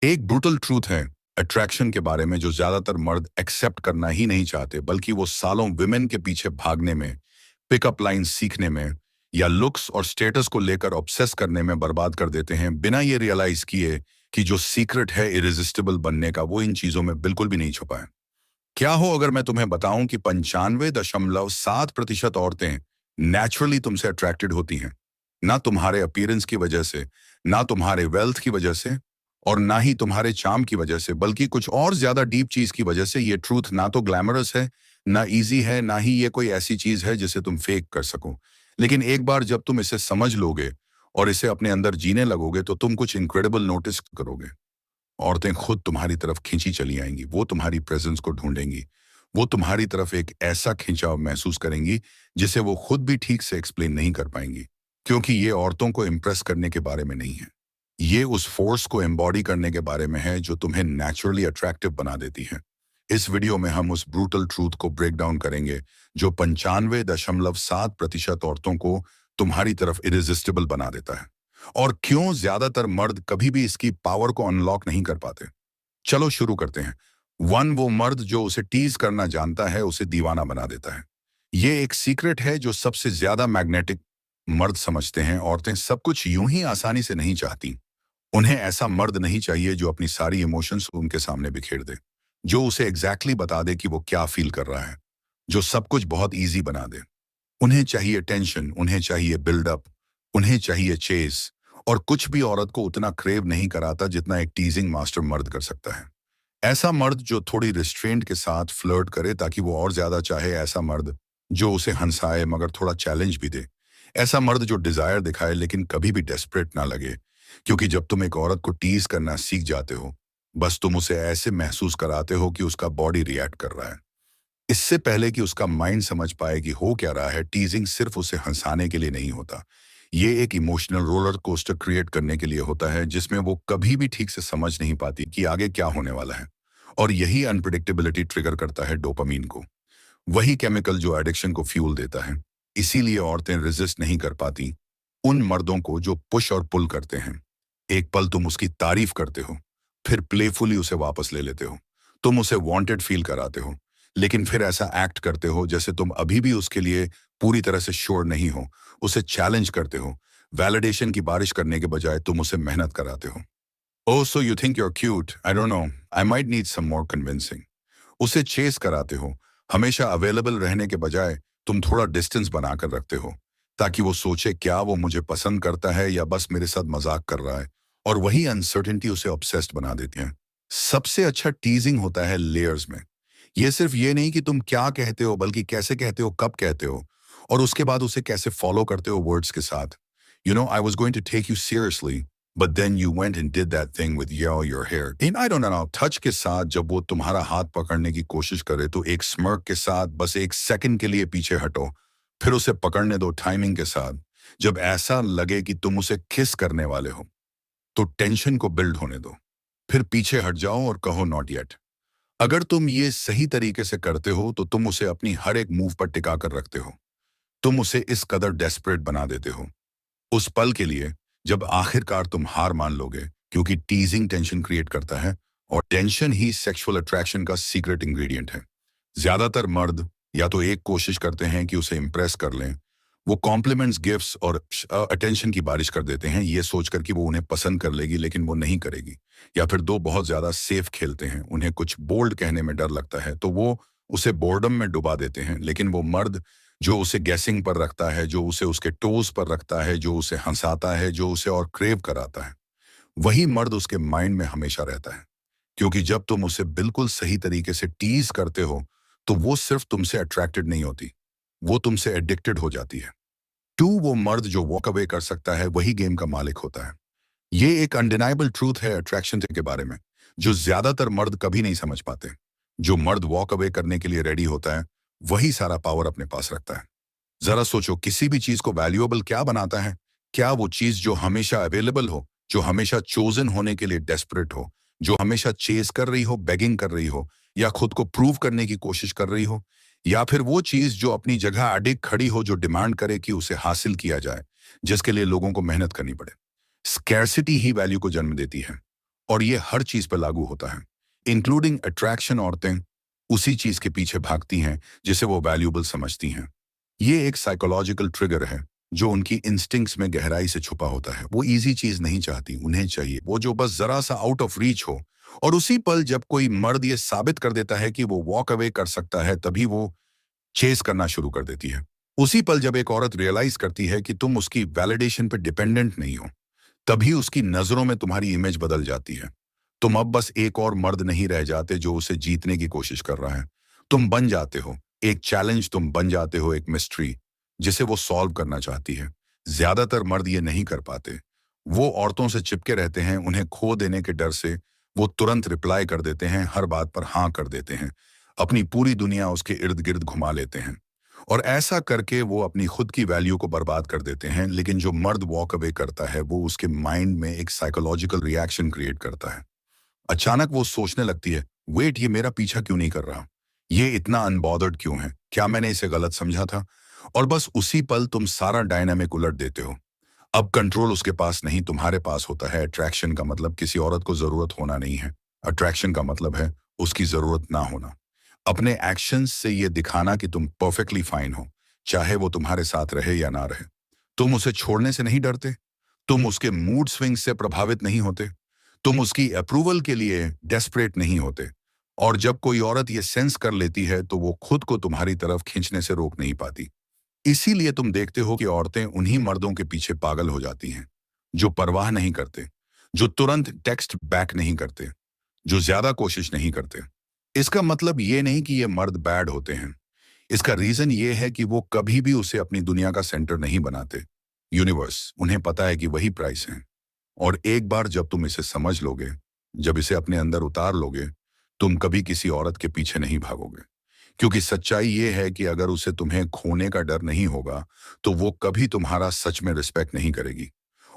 एक brutal truth है attraction के बारे में जो ज्यादातर मर्द एक्सेप्ट करना ही नहीं चाहते, बल्कि वो सालों विमेन के पीछे भागने में, पिकअप लाइन सीखने में या लुक्स और स्टेटस को लेकर ऑब्सेस करने में बर्बाद कर देते हैं, बिना ये रियलाइज किए कि जो सीक्रेट है इरेजिस्टिबल बनने का, वो इन चीजों में बिल्कुल भी नहीं छुपा है। क्या हो अगर मैं तुम्हें बताऊं कि 95.7% औरतें नेचुरली तुमसे अट्रैक्टेड होती हैं, ना तुम्हारे अपीयरेंस की वजह से, ना तुम्हारे वेल्थ की वजह से, और ना ही तुम्हारे चार्म की वजह से, बल्कि कुछ और ज्यादा डीप चीज की वजह से। ये ट्रूथ ना तो ग्लैमरस है, ना इजी है, ना ही ये कोई ऐसी चीज है जिसे तुम फेक कर सको। लेकिन एक बार जब तुम इसे समझ लोगे और इसे अपने अंदर जीने लगोगे, तो तुम कुछ इनक्रेडिबल नोटिस करोगे। औरतें खुद तुम्हारी तरफ खींची चली आएंगी, वो तुम्हारी प्रेजेंस को ढूंढेंगी, वो तुम्हारी तरफ एक ऐसा खिंचाव महसूस करेंगी जिसे वो खुद भी ठीक से एक्सप्लेन नहीं कर पाएंगी, क्योंकि ये औरतों को इम्प्रेस करने के बारे में नहीं है। ये उस फोर्स को एम्बॉडी करने के बारे में है जो तुम्हें नेचुरली अट्रैक्टिव बना देती है। इस वीडियो में हम उस ब्रूटल ट्रूथ को ब्रेक डाउन करेंगे जो 95.7% औरतों को तुम्हारी तरफ इरेजिस्टिबल बना देता है, और क्यों ज्यादातर मर्द कभी भी इसकी पावर को अनलॉक नहीं कर पाते। चलो शुरू करते हैं। वो मर्द जो उसे टीज करना जानता है उसे दीवाना बना देता है। ये एक सीक्रेट है जो सबसे ज्यादा मैग्नेटिक मर्द समझते हैं। औरतें सब कुछ यूं ही आसानी से नहीं चाहती। उन्हें ऐसा मर्द नहीं चाहिए जो अपनी सारी इमोशंस उनके सामने बिखेर दे, जो उसे एग्जैक्टली बता दे कि वो क्या फील कर रहा है, जो सब कुछ बहुत ईजी बना दे। उन्हें चाहिए टेंशन, उन्हें चाहिए बिल्डअप, उन्हें चाहिए चेस, और कुछ भी औरत को उतना क्रेव नहीं कराता जितना एक टीजिंग मास्टर मर्द कर सकता है। ऐसा मर्द जो थोड़ी रिस्ट्रेंट के साथ फ्लर्ट करे ताकि वो और ज्यादा चाहे। ऐसा मर्द जो उसे हंसाए मगर थोड़ा चैलेंज भी दे। ऐसा मर्द जो डिजायर दिखाए लेकिन कभी भी डेस्परेट ना लगे, क्योंकि जब तुम एक औरत को टीज करना सीख जाते हो, बस तुम उसे ऐसे महसूस कराते हो कि उसका बॉडी रिएक्ट कर रहा है, इससे पहले कि उसका माइंड समझ पाए कि हो क्या रहा है। टीजिंग सिर्फ उसे हंसाने के लिए नहीं होता, ये एक इमोशनल रोलर कोस्टर क्रिएट करने के लिए होता है, जिसमें वो कभी भी ठीक से समझ नहीं पाती कि आगे क्या होने वाला है। और यही अनप्रिडिक्टेबिलिटी ट्रिगर करता है डोपामीन को, वही केमिकल जो एडिक्शन को फ्यूल देता है। इसीलिए औरतें रेजिस्ट नहीं कर पाती उन मर्दों को जो पुश और पुल करते हैं। एक पल तुम उसकी तारीफ करते हो, फिर प्लेफुली उसे वापस ले लेते हो। तुम उसे वांटेड फील कराते हो, लेकिन फिर ऐसा एक्ट करते हो जैसे तुम अभी भी उसके लिए पूरी तरह से श्योर नहीं हो। उसे चैलेंज करते हो, वैलिडेशन की बारिश करने के बजाय तुम उसे मेहनत कराते हो। Oh so you think you are cute, I don't know, I might need some more convincing. उसे चेस कराते हो, हमेशा अवेलेबल रहने के बजाय तुम थोड़ा डिस्टेंस बनाकर रखते हो, ताकि वो सोचे क्या वो मुझे पसंद करता है या बस मेरे साथ मजाक कर रहा है। और वही अनसर्टेनिटी उसे ऑब्सेस्ड बना देती है। सबसे अच्छा टीजिंग होता है लेयर्स में। ये सिर्फ ये नहीं कि तुम क्या कहते हो, बल्कि कैसे कहते हो, कब कहते हो, और उसके बाद उसे कैसे फॉलो करते हो वर्ड्स के साथ। You know, I was going to take you seriously, but then you went and did that thing with your hair in, I don't know. Touch के साथ जब वो तुम्हारा हाथ पकड़ने की कोशिश करे तो एक स्मर्क के साथ बस एक सेकंड के लिए पीछे हटो, फिर उसे पकड़ने दो टाइमिंग के साथ। जब ऐसा लगे कि तुम उसे किस करने वाले हो, तो टेंशन को बिल्ड होने दो, फिर पीछे हट जाओ और कहो नॉट येट। अगर तुम ये सही तरीके से करते हो तो तुम उसे अपनी हर एक मूव पर टिका कर रखते हो। तुम उसे इस कदर डेस्परेट बना देते हो उस पल के लिए जब आखिरकार तुम हार मान लोगे, क्योंकि टीजिंग टेंशन क्रिएट करता है, और टेंशन ही सेक्सुअल अट्रैक्शन का सीक्रेट इंग्रेडिएंट है। ज्यादातर मर्द या तो एक कोशिश करते हैं कि उसे इंप्रेस कर लें, वो कॉम्प्लीमेंट्स, गिफ्ट्स और अटेंशन की बारिश कर देते हैं, ये सोचकर कि वो उन्हें पसंद कर लेगी, लेकिन वो नहीं करेगी। या फिर दो बहुत ज्यादा सेफ खेलते हैं, उन्हें कुछ बोल्ड कहने में डर लगता है तो वो उसे बोर्डम में डुबा देते हैं। लेकिन वो मर्द जो उसे गैसिंग पर रखता है, जो उसे उसके टोज पर रखता है, जो उसे हंसाता है, जो उसे और क्रेव कराता है, वही मर्द उसके माइंड में हमेशा रहता है। क्योंकि जब तुम उसे बिल्कुल सही तरीके से टीज करते हो, तो वो सिर्फ तुमसे अट्रैक्टेड नहीं होती, वो तुमसे एडिक्टेड हो जाती है। वो मर्द जो वॉक अवे कर सकता है वही गेम का मालिक होता है। ये एक अनडिनाइबल ट्रूथ है अट्रैक्शन के बारे में, जो ज्यादातर मर्द कभी नहीं समझ पाते। जो मर्द वॉक अवे करने के लिए रेडी होता है, वही सारा पावर अपने पास रखता है। जरा सोचो, किसी भी चीज को वैल्यूएबल क्या बनाता है? क्या वो चीज जो हमेशा अवेलेबल हो, जो हमेशा चोजन होने के लिए डेस्परेट हो, जो हमेशा चेस कर रही हो, बेगिंग कर रही हो, या खुद को प्रूव करने की कोशिश कर रही हो, या फिर वो चीज जो अपनी जगह अडिग खड़ी हो, जो डिमांड करे कि उसे हासिल किया जाए, जिसके लिए लोगों को मेहनत करनी पड़े। स्कैर्सिटी ही वैल्यू को जन्म देती है। और ये हर चीज पर लागू होता है, इंक्लूडिंग अट्रैक्शन। औरतें उसी चीज के पीछे भागती हैं जिसे वो वैल्यूएबल समझती हैं। ये एक साइकोलॉजिकल ट्रिगर है जो उनकी इंस्टिंक्ट्स में गहराई से छुपा होता है। वो इजी चीज नहीं चाहती, उन्हें चाहिए वो जो बस जरा सा आउट ऑफ रीच हो। और उसी पल जब कोई मर्द ये साबित कर देता है कि वो वॉक अवे कर सकता है, तभी वो चेस करना शुरू कर देती है। उसी पल जब एक औरत रियलाइज करती है कि तुम उसकी वैलिडेशन पे डिपेंडेंट नहीं हो, तभी उसकी नजरों में तुम्हारी इमेज बदल जाती है। तुम अब बस एक और मर्द नहीं रह जाते जो उसे जीतने की कोशिश कर रहा है। तुम बन जाते हो एक चैलेंज, तुम बन जाते हो एक मिस्ट्री जिसे वो सॉल्व करना चाहती है। ज्यादातर मर्द ये नहीं कर पाते। वो औरतों से चिपके रहते हैं, उन्हें खो देने के डर से वो तुरंत रिप्लाई कर देते हैं, हर बात पर हाँ कर देते हैं, अपनी पूरी दुनिया उसके इर्द गिर्द घुमा लेते हैं। और ऐसा करके वो अपनी खुद की वैल्यू को बर्बाद कर देते हैं। लेकिन जो मर्द वॉक अवे करता है वो उसके माइंड में एक साइकोलॉजिकल रिएक्शन क्रिएट करता है। अचानक वो सोचने लगती है, वेट, ये मेरा पीछा क्यों नहीं कर रहा? ये इतना अनबॉदर्ड क्यों है? क्या मैंने इसे गलत समझा था? और बस उसी पल तुम सारा डायनामिक उलट देते हो। अब कंट्रोल उसके पास नहीं, तुम्हारे पास होता है। अट्रैक्शन का मतलब किसी औरत को जरूरत होना नहीं है। अट्रैक्शन का मतलब है उसकी जरूरत ना होना। अपने एक्शंस से ये दिखाना कि तुम परफेक्टली फाइन हो, चाहे वो तुम्हारे साथ रहे या ना रहे। तुम उसे छोड़ने से नहीं डरते, तुम उसके मूड स्विंग से प्रभावित नहीं होते, तुम उसकी अप्रूवल के लिए डेस्परेट नहीं होते। और जब कोई औरत ये सेंस कर लेती है तो वो खुद को तुम्हारी तरफ खींचने से रोक नहीं पाती। इसीलिए तुम देखते हो कि औरतें उन्हीं मर्दों के पीछे पागल हो जाती हैं जो परवाह नहीं करते, जो तुरंत टेक्स्ट बैक नहीं करते, जो ज्यादा कोशिश नहीं करते। इसका मतलब ये नहीं कि ये मर्द बैड होते हैं। इसका रीजन ये है कि वो कभी भी उसे अपनी दुनिया का सेंटर नहीं बनाते। यूनिवर्स, उन्हें पता है कि वही प्राइस है। और एक बार जब तुम इसे समझ लोगे, जब इसे अपने अंदर उतार लोगे, तुम कभी किसी औरत के पीछे नहीं भागोगे। क्योंकि सच्चाई ये है कि अगर उसे तुम्हें खोने का डर नहीं होगा, तो वो कभी तुम्हारा सच में रिस्पेक्ट नहीं करेगी।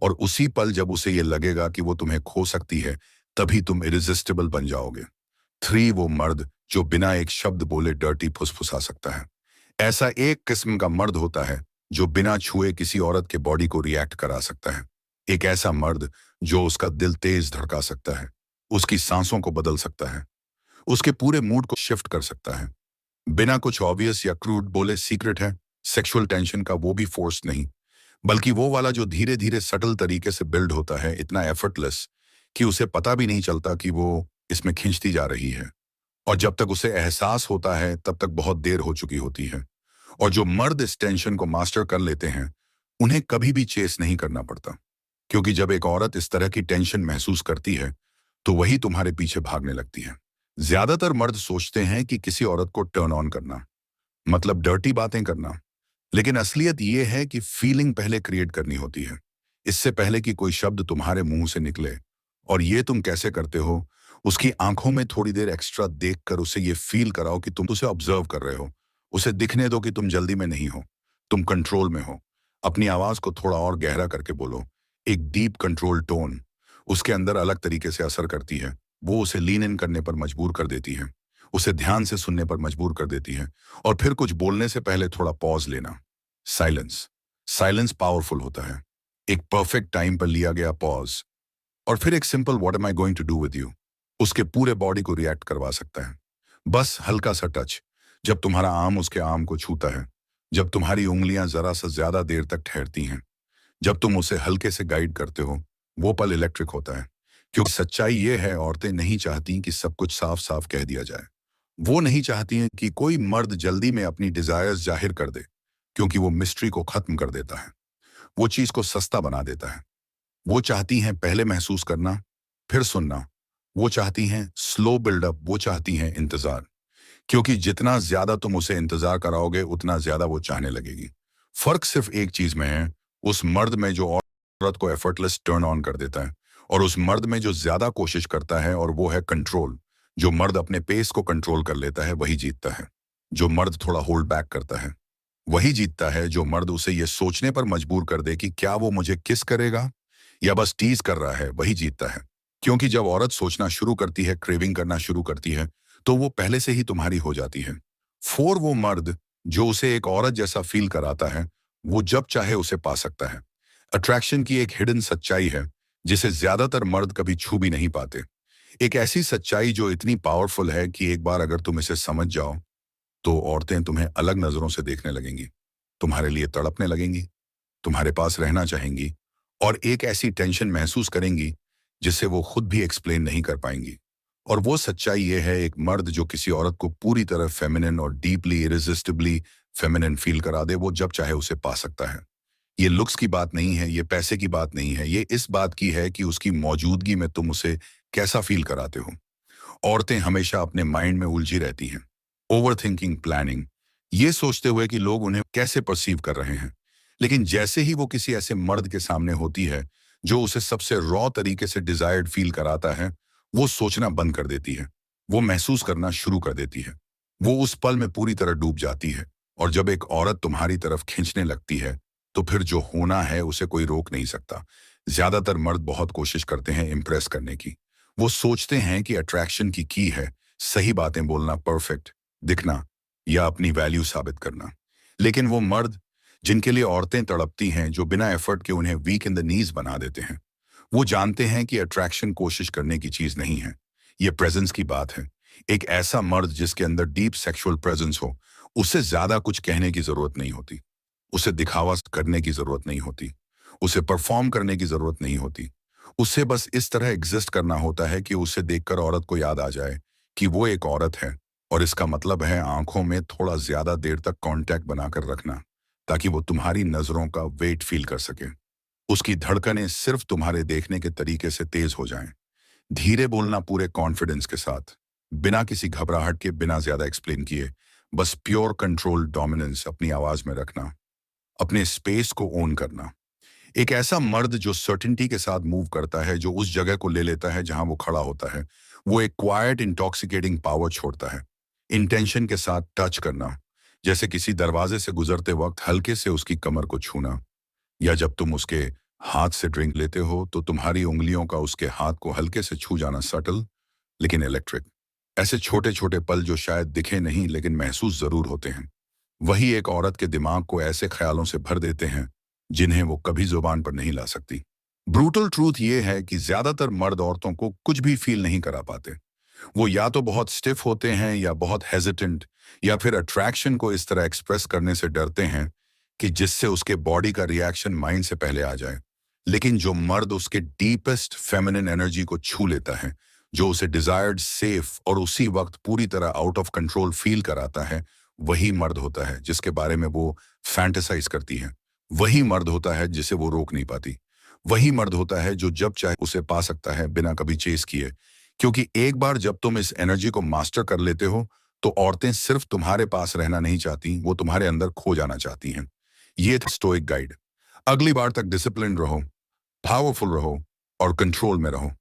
और उसी पल जब उसे ये लगेगा कि वो तुम्हें खो सकती है, तभी तुम इरिजिस्टिबल बन जाओगे। 3, वो मर्द जो बिना एक शब्द बोले डर्टी फुसफुसा सकता है। ऐसा एक किस्म का मर्द होता है जो बिना छुए किसी औरत के बॉडी को रिएक्ट करा सकता है। एक ऐसा मर्द जो उसका दिल तेज धड़का सकता है, उसकी सांसों को बदल सकता है, उसके पूरे मूड को शिफ्ट कर सकता है, बिना कुछ ऑब्वियस या क्रूड बोले। सीक्रेट है सेक्सुअल टेंशन का, वो भी फोर्स नहीं, बल्कि वो वाला जो धीरे धीरे सटल तरीके से बिल्ड होता है, इतना एफर्टलेस कि उसे पता भी नहीं चलता कि वो इसमें खींचती जा रही है। और जब तक उसे एहसास होता है तब तक बहुत देर हो चुकी होती है। और जो मर्द इस टेंशन को मास्टर कर लेते हैं, उन्हें कभी भी चेस नहीं करना पड़ता। क्योंकि जब एक औरत इस तरह की टेंशन महसूस करती है तो वही तुम्हारे पीछे भागने लगती है। ज्यादातर मर्द सोचते हैं कि किसी औरत को टर्न ऑन करना मतलब डर्टी बातें करना, लेकिन असलियत यह है कि फीलिंग पहले क्रिएट करनी होती है, इससे पहले कि कोई शब्द तुम्हारे मुंह से निकले। और ये तुम कैसे करते हो? उसकी आंखों में थोड़ी देर एक्स्ट्रा देखकर उसे ये फील कराओ कि तुम उसे ऑब्जर्व कर रहे हो। उसे दिखने दो कि तुम जल्दी में नहीं हो, तुम कंट्रोल में हो। अपनी आवाज को थोड़ा और गहरा करके बोलो। एक डीप कंट्रोल टोन उसके अंदर अलग तरीके से असर करती है। वो उसे लीन इन करने पर मजबूर कर देती है, उसे ध्यान से सुनने पर मजबूर कर देती है। और फिर कुछ बोलने से पहले थोड़ा पॉज लेना। साइलेंस साइलेंस पावरफुल होता है। एक परफेक्ट टाइम पर लिया गया पॉज और फिर एक simple what am I going to do with you उसके पूरे बॉडी को रिएक्ट करवा सकता है। बस हल्का सा टच, जब तुम्हारा आर्म उसके आर्म को छूता है, जब तुम्हारी उंगलियां जरा सा ज्यादा देर तक ठहरती हैं, जब तुम उसे हल्के से गाइड करते हो, वो पल इलेक्ट्रिक होता है। क्योंकि सच्चाई ये है, औरतें नहीं चाहती कि सब कुछ साफ साफ कह दिया जाए। वो नहीं चाहती हैं कि कोई मर्द जल्दी में अपनी डिजायर्स जाहिर कर दे, क्योंकि वो मिस्ट्री को खत्म कर देता है, वो चीज को सस्ता बना देता है। वो चाहती हैं पहले महसूस करना, फिर सुनना। वो चाहती हैं स्लो बिल्डअप, वो चाहती हैं इंतजार। क्योंकि जितना ज्यादा तुम उसे इंतजार कराओगे उतना ज्यादा वो चाहने लगेगी। फर्क सिर्फ एक चीज में है, उस मर्द में जो औरत को एफर्टलेस टर्न ऑन कर देता है और उस मर्द में जो ज्यादा कोशिश करता है, और वो है कंट्रोल। जो मर्द अपने पेस को कंट्रोल कर लेता है वही जीतता है। जो मर्द थोड़ा होल्ड बैक करता है वही जीतता है। जो मर्द उसे ये सोचने पर मजबूर कर दे कि क्या वो मुझे किस करेगा या बस टीज कर रहा है, वही जीतता है। क्योंकि जब औरत सोचना शुरू करती है, क्रेविंग करना शुरू करती है, तो वो पहले से ही तुम्हारी हो जाती है। 4, वो मर्द जो उसे एक औरत जैसा फील कराता है, वो जब चाहे उसे पा सकता है। अट्रैक्शन की एक हिडन सच्चाई है जिसे ज्यादातर मर्द कभी छू भी नहीं पाते। एक ऐसी सच्चाई जो इतनी पावरफुल है कि एक बार अगर तुम इसे समझ जाओ तो औरतें तुम्हें अलग नजरों से देखने लगेंगी, तुम्हारे लिए तड़पने लगेंगी, तुम्हारे पास रहना चाहेंगी और एक ऐसी टेंशन महसूस करेंगी जिसे वो खुद भी एक्सप्लेन नहीं कर पाएंगी। और वो सच्चाई ये है, एक मर्द जो किसी औरत को पूरी तरह फेमिनिन और डीपली इरेजिस्टिबली फेमिनिन फील करा दे, वो जब चाहे उसे पा सकता है। ये लुक्स की बात नहीं है, ये पैसे की बात नहीं है, ये इस बात की है कि उसकी मौजूदगी में तुम उसे कैसा फील कराते हो। औरतें हमेशा अपने माइंड में उलझी रहती हैं, ओवर थिंकिंग, प्लानिंग, ये सोचते हुए कि लोग उन्हें कैसे परसीव कर रहे हैं। लेकिन जैसे ही वो किसी ऐसे मर्द के सामने होती है जो उसे सबसे रॉ तरीके से डिजायर्ड फील कराता है, वो सोचना बंद कर देती है, वो महसूस करना शुरू कर देती है, वो उस पल में पूरी तरह डूब जाती है। और जब एक औरत तुम्हारी तरफ खींचने लगती है तो फिर जो होना है उसे कोई रोक नहीं सकता। ज्यादातर मर्द बहुत कोशिश करते हैं इम्प्रेस करने की। वो सोचते हैं कि अट्रैक्शन की है सही बातें बोलना, परफेक्ट दिखना या अपनी वैल्यू साबित करना। लेकिन वो मर्द जिनके लिए औरतें तड़पती हैं, जो बिना एफर्ट के उन्हें वीक इन द नीज बना देते हैं, वो जानते हैं कि अट्रैक्शन कोशिश करने की चीज नहीं है, ये प्रेजेंस की बात है। एक ऐसा मर्द जिसके अंदर डीप सेक्सुअल प्रेजेंस हो, उससे ज्यादा कुछ कहने की जरूरत नहीं होती, उसे दिखावा करने की जरूरत नहीं होती, उसे परफॉर्म करने की जरूरत नहीं होती। उसे बस इस तरह एग्जिस्ट करना होता है कि उसे देखकर औरत को याद आ जाए कि वो एक औरत है। और इसका मतलब है आंखों में थोड़ा ज्यादा देर तक कांटेक्ट बनाकर रखना, ताकि वो तुम्हारी नजरों का वेट फील कर सके। उसकी धड़कनें सिर्फ तुम्हारे देखने के तरीके से तेज हो जाएं। धीरे बोलना पूरे कॉन्फिडेंस के साथ, बिना किसी घबराहट के, बिना ज्यादा एक्सप्लेन किए, बस प्योर कंट्रोल डोमिनेंस अपनी आवाज में रखना, अपने स्पेस को ओन करना। एक ऐसा मर्द जो सर्टेनिटी के साथ मूव करता है, जो उस जगह को ले लेता है जहां वो खड़ा होता है, वो एक क्वाइट इंटॉक्सिकेटिंग पावर छोड़ता है। इंटेंशन के साथ टच करना, जैसे किसी दरवाजे से गुजरते वक्त हल्के से उसकी कमर को छूना, या जब तुम उसके हाथ से ड्रिंक लेते हो तो तुम्हारी उंगलियों का उसके हाथ को हल्के से छू जाना, सटल लेकिन इलेक्ट्रिक। ऐसे छोटे छोटे पल जो शायद दिखे नहीं लेकिन महसूस जरूर होते हैं, वही एक औरत के दिमाग को ऐसे ख्यालों से भर देते हैं जिन्हें वो कभी जुबान पर नहीं ला सकती। ब्रूटल ट्रूथ ये है कि ज्यादातर मर्द औरतों को कुछ भी फील नहीं करा पाते। वो या तो बहुत स्टिफ होते हैं या बहुत हेजिटेंट, या फिर अट्रैक्शन को इस तरह एक्सप्रेस करने से डरते हैं कि जिससे उसके बॉडी का रिएक्शन माइंड से पहले आ जाए। लेकिन जो मर्द उसके डीपेस्ट फेमिनिन एनर्जी को छू लेता है, जो उसे डिजायर्ड, सेफ और उसी वक्त पूरी तरह आउट ऑफ कंट्रोल फील कराता है, वही मर्द होता है जिसके बारे में वो फैंटेसाइज करती है। वही मर्द होता है जिसे वो रोक नहीं पाती। वही मर्द होता है जो जब चाहे उसे पा सकता है बिना कभी चेस किए। क्योंकि एक बार जब तुम इस एनर्जी को मास्टर कर लेते हो तो औरतें सिर्फ तुम्हारे पास रहना नहीं चाहती, वो तुम्हारे अंदर खो जाना चाहती हैं। ये था स्टोइक गाइड। अगली बार तक डिसिप्लिन रहो, पावरफुल रहो और कंट्रोल में रहो।